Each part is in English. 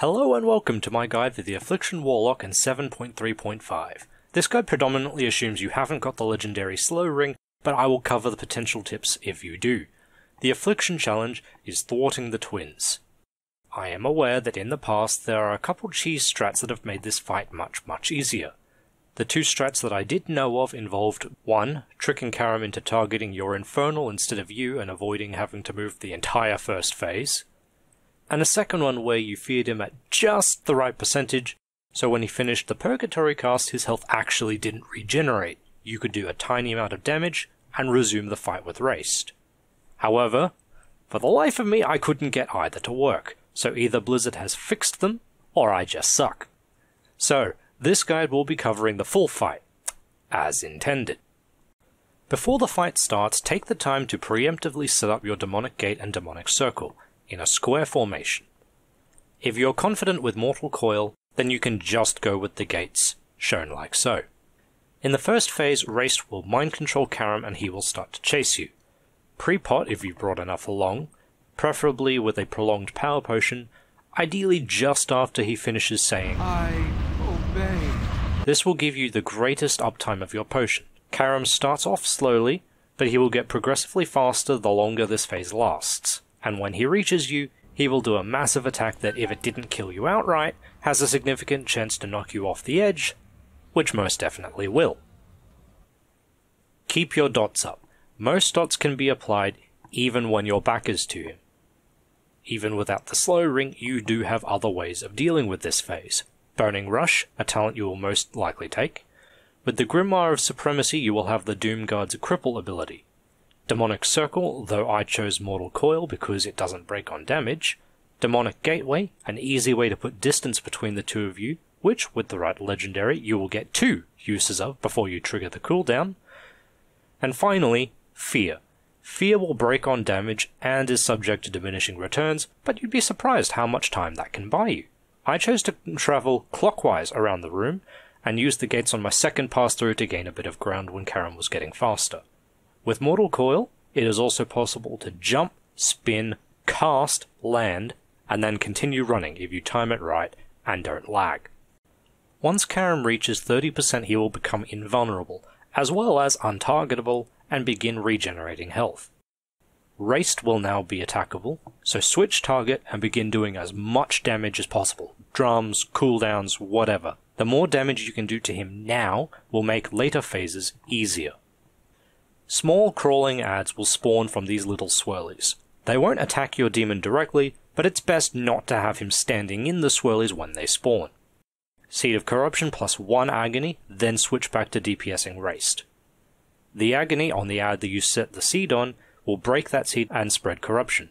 Hello and welcome to my guide for the Affliction Warlock in 7.3.5. This guide predominantly assumes you haven't got the legendary slow ring, but I will cover the potential tips if you do. The Affliction challenge is thwarting the twins. I am aware that in the past there are a couple cheese strats that have made this fight much easier. The two strats that I did know of involved 1. Tricking Karam into targeting your Infernal instead of you and avoiding having to move the entire first phase, and a second one where you feared him at just the right percentage, so when he finished the Purgatory cast his health actually didn't regenerate. You could do a tiny amount of damage and resume the fight with Raced. However, for the life of me I couldn't get either to work, so either Blizzard has fixed them, or I just suck. So, this guide will be covering the full fight, as intended. Before the fight starts, take the time to preemptively set up your Demonic Gate and Demonic Circle, in a square formation. If you're confident with Mortal Coil, then you can just go with the gates, shown like so. In the first phase, Raced will mind control Karam and he will start to chase you. Pre-pot if you've brought enough along, preferably with a prolonged power potion, ideally just after he finishes saying, "I obey." This will give you the greatest uptime of your potion. Karam starts off slowly, but he will get progressively faster the longer this phase lasts. And when he reaches you, he will do a massive attack that, if it didn't kill you outright, has a significant chance to knock you off the edge, which most definitely will. Keep your dots up. Most dots can be applied even when your back is to him. Even without the slow ring, you do have other ways of dealing with this phase. Burning Rush, a talent you will most likely take. With the Grimoire of Supremacy, you will have the Doomguard's Cripple ability. Demonic Circle, though I chose Mortal Coil because it doesn't break on damage. Demonic Gateway, an easy way to put distance between the two of you, which, with the right legendary, you will get 2 uses of before you trigger the cooldown. And finally, Fear. Fear will break on damage and is subject to diminishing returns, but you'd be surprised how much time that can buy you. I chose to travel clockwise around the room, and used the gates on my second pass through to gain a bit of ground when Karam was getting faster. With Mortal Coil, it is also possible to jump, spin, cast, land, and then continue running if you time it right and don't lag. Once Karam reaches 30% he will become invulnerable, as well as untargetable, and begin regenerating health. Raced will now be attackable, so switch target and begin doing as much damage as possible. Drums, cooldowns, whatever. The more damage you can do to him now will make later phases easier. Small crawling adds will spawn from these little swirlies. They won't attack your demon directly, but it's best not to have him standing in the swirlies when they spawn. Seed of Corruption plus 1 Agony, then switch back to DPSing Raced. The Agony on the ad that you set the seed on will break that seed and spread Corruption.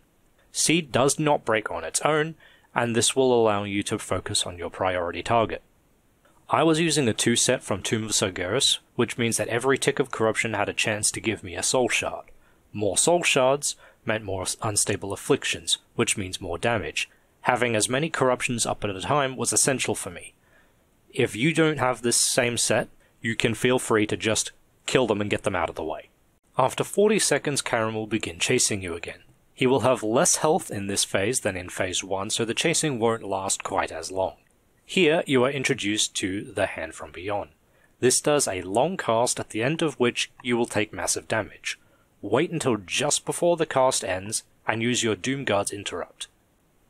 Seed does not break on its own, and this will allow you to focus on your priority target. I was using a 2 set from Tomb of Sargeras, which means that every tick of corruption had a chance to give me a soul shard. More soul shards meant more unstable afflictions, which means more damage. Having as many corruptions up at a time was essential for me. If you don't have this same set, you can feel free to just kill them and get them out of the way. After 40 seconds, Karam will begin chasing you again. He will have less health in this phase than in phase 1, so the chasing won't last quite as long. Here you are introduced to the Hand from Beyond. This does a long cast at the end of which you will take massive damage. Wait until just before the cast ends and use your Doomguard's Interrupt.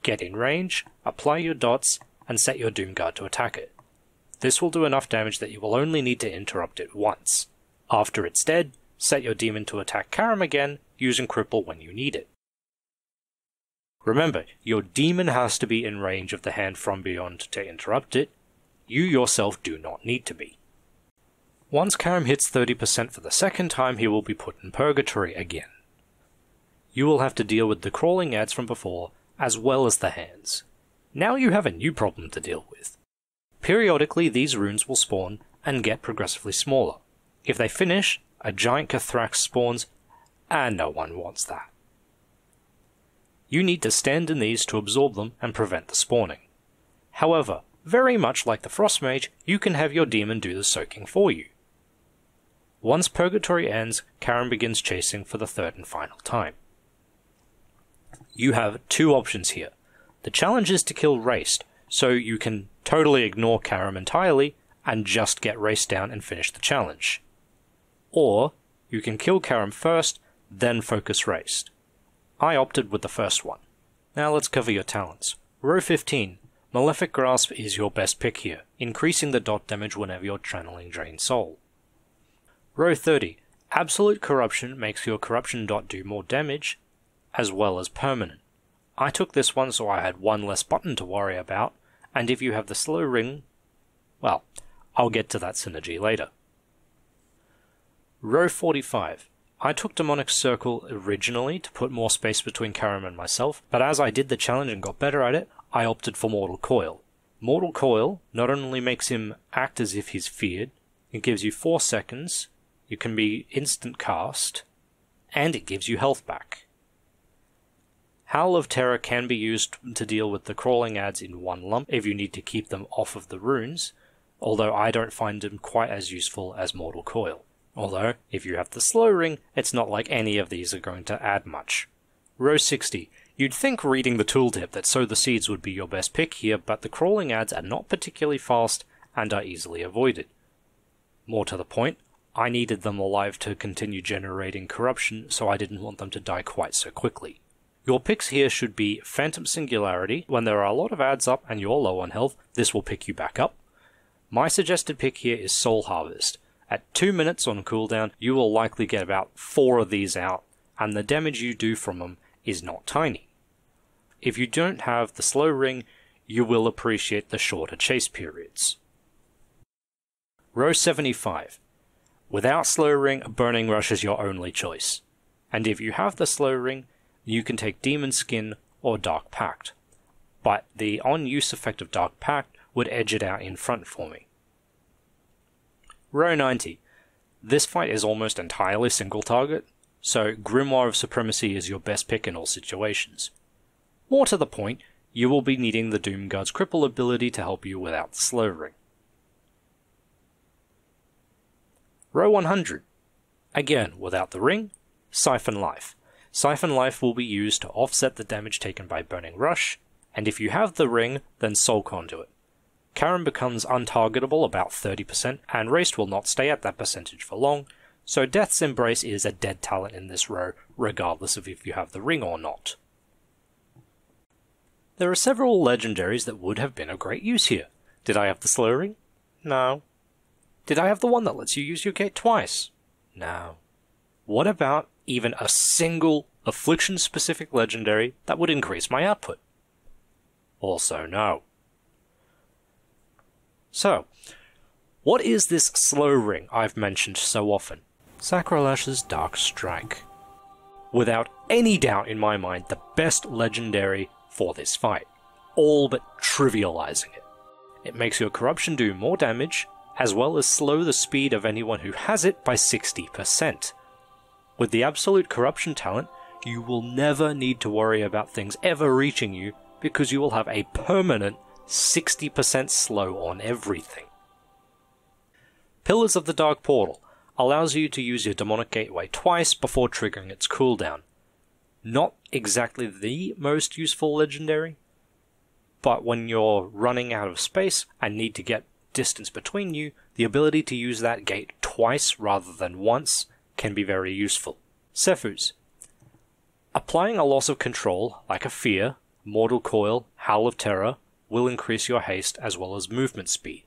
Get in range, apply your dots, and set your Doomguard to attack it. This will do enough damage that you will only need to interrupt it once. After it's dead, set your demon to attack Karam again, using Cripple when you need it. Remember, your demon has to be in range of the Hand from Beyond to interrupt it. You yourself do not need to be. Once Karam hits 30% for the second time, he will be put in Purgatory again. You will have to deal with the crawling ads from before, as well as the hands. Now you have a new problem to deal with. Periodically these runes will spawn and get progressively smaller. If they finish, a giant Cathrax spawns, and no one wants that. You need to stand in these to absorb them and prevent the spawning. However, very much like the Frost Mage, you can have your demon do the soaking for you. Once Purgatory ends, Karam begins chasing for the third and final time. You have two options here. The challenge is to kill Raced, so you can totally ignore Karam entirely and just get Race down and finish the challenge. Or you can kill Karam first, then focus Race. I opted with the first one. Now let's cover your talents. Row 15. Malefic Grasp is your best pick here, increasing the dot damage whenever you're channeling Drain Soul. Row 30. Absolute Corruption makes your Corruption dot do more damage, as well as permanent. I took this one so I had one less button to worry about, and if you have the slow ring, well, I'll get to that synergy later. Row 45. I took Demonic Circle originally to put more space between Karam and myself, but as I did the challenge and got better at it, I opted for Mortal Coil. Mortal Coil not only makes him act as if he's feared, it gives you 4 seconds, you can be instant cast, and it gives you health back. Howl of Terror can be used to deal with the crawling ads in one lump if you need to keep them off of the runes, although I don't find them quite as useful as Mortal Coil. Although, if you have the slow ring, it's not like any of these are going to add much. Row 60. You'd think reading the tooltip that Sow the Seeds would be your best pick here, but the crawling ads are not particularly fast and are easily avoided. More to the point, I needed them alive to continue generating corruption, so I didn't want them to die quite so quickly. Your picks here should be Phantom Singularity. When there are a lot of ads up and you're low on health, this will pick you back up. My suggested pick here is Soul Harvest. At 2 minutes on cooldown, you will likely get about 4 of these out, and the damage you do from them is not tiny. If you don't have the slow ring, you will appreciate the shorter chase periods. Row 75. Without slow ring, Burning Rush is your only choice. And if you have the slow ring, you can take Demon Skin or Dark Pact. But the on-use effect of Dark Pact would edge it out in front for me. Row 90. This fight is almost entirely single target, so Grimoire of Supremacy is your best pick in all situations. More to the point, you will be needing the Doomguard's cripple ability to help you without the slow ring. Row 100. Again, without the ring, Siphon Life. Siphon Life will be used to offset the damage taken by Burning Rush, and if you have the ring, then Soul Conduit. Karam becomes untargetable about 30%, and Race will not stay at that percentage for long, so Death's Embrace is a dead talent in this row, regardless of if you have the ring or not. There are several legendaries that would have been of great use here. Did I have the slow ring? No. Did I have the one that lets you use your gate twice? No. What about even a single Affliction-specific legendary that would increase my output? Also no. So, what is this slow ring I've mentioned so often? Sacrilash's Dark Strike. Without any doubt in my mind, the best legendary for this fight, all but trivializing it. It makes your corruption do more damage, as well as slow the speed of anyone who has it by 60%. With the absolute corruption talent, you will never need to worry about things ever reaching you, because you will have a permanent 60% slow on everything. Pillars of the Dark Portal allows you to use your Demonic Gateway twice before triggering its cooldown. Not exactly the most useful legendary, but when you're running out of space and need to get distance between you, the ability to use that gate twice rather than once can be very useful. Sephuz. Applying a loss of control, like a Fear, Mortal Coil, Howl of Terror, will increase your haste as well as movement speed.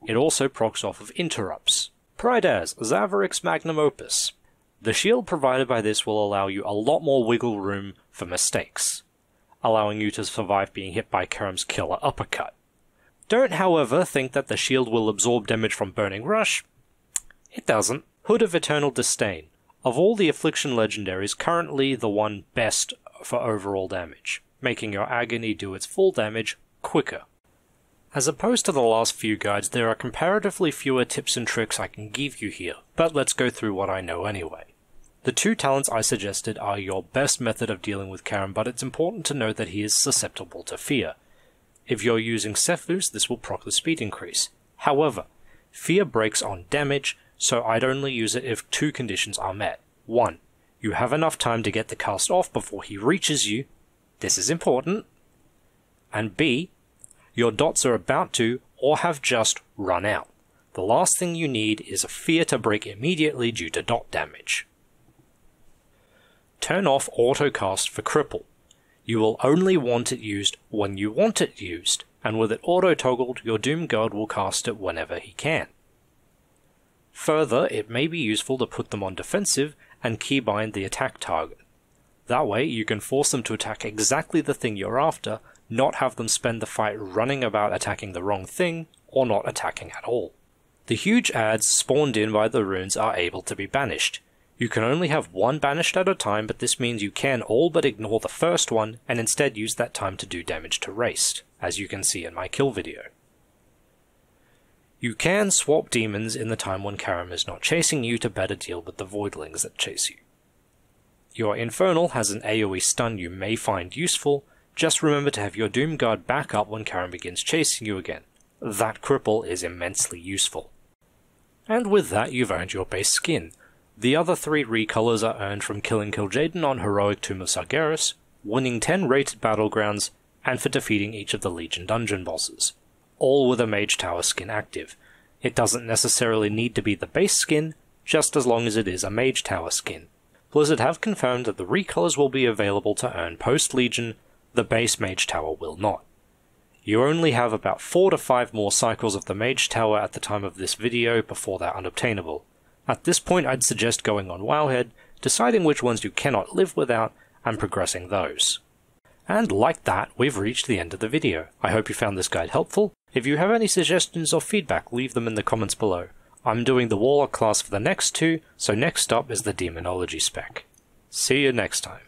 It also procs off of interrupts. Prydaz, Zavaric's Magnum Opus. The shield provided by this will allow you a lot more wiggle room for mistakes, allowing you to survive being hit by Karam's killer uppercut. Don't, however, think that the shield will absorb damage from Burning Rush. It doesn't. Hood of Eternal Disdain. Of all the Affliction legendaries, currently the one best for overall damage, making your agony do its full damage quicker. As opposed to the last few guides, there are comparatively fewer tips and tricks I can give you here, but let's go through what I know anyway. The 2 talents I suggested are your best method of dealing with Karam, but it's important to note that he is susceptible to Fear. If you're using Sephuz, this will proc the speed increase. However, Fear breaks on damage, so I'd only use it if 2 conditions are met. 1. You have enough time to get the cast off before he reaches you. This is important. And B. your dots are about to, or have just, run out. The last thing you need is a fear to break immediately due to dot damage. Turn off autocast for Cripple. You will only want it used when you want it used, and with it auto-toggled, your Doom Guard will cast it whenever he can. Further, it may be useful to put them on defensive and keybind the attack target. That way, you can force them to attack exactly the thing you're after, not have them spend the fight running about attacking the wrong thing, or not attacking at all. The huge adds spawned in by the runes are able to be banished. You can only have one banished at a time, but this means you can all but ignore the first one and instead use that time to do damage to Raced, as you can see in my kill video. You can swap demons in the time when Karam is not chasing you to better deal with the voidlings that chase you. Your Infernal has an AoE stun you may find useful, just remember to have your Doom Guard back up when Karam begins chasing you again. That cripple is immensely useful. And with that you've earned your base skin. The other 3 Recolours are earned from killing Kil'jaeden on Heroic Tomb of Sargeras, winning 10 rated battlegrounds, and for defeating each of the Legion dungeon bosses, all with a Mage Tower skin active. It doesn't necessarily need to be the base skin, just as long as it is a Mage Tower skin. Blizzard have confirmed that the Recolours will be available to earn post-Legion, the base Mage Tower will not. You only have about 4 to 5 more cycles of the Mage Tower at the time of this video before they're unobtainable. At this point I'd suggest going on Wowhead, deciding which ones you cannot live without, and progressing those. And like that, we've reached the end of the video. I hope you found this guide helpful. If you have any suggestions or feedback, leave them in the comments below. I'm doing the Warlock class for the next 2, so next up is the Demonology spec. See you next time.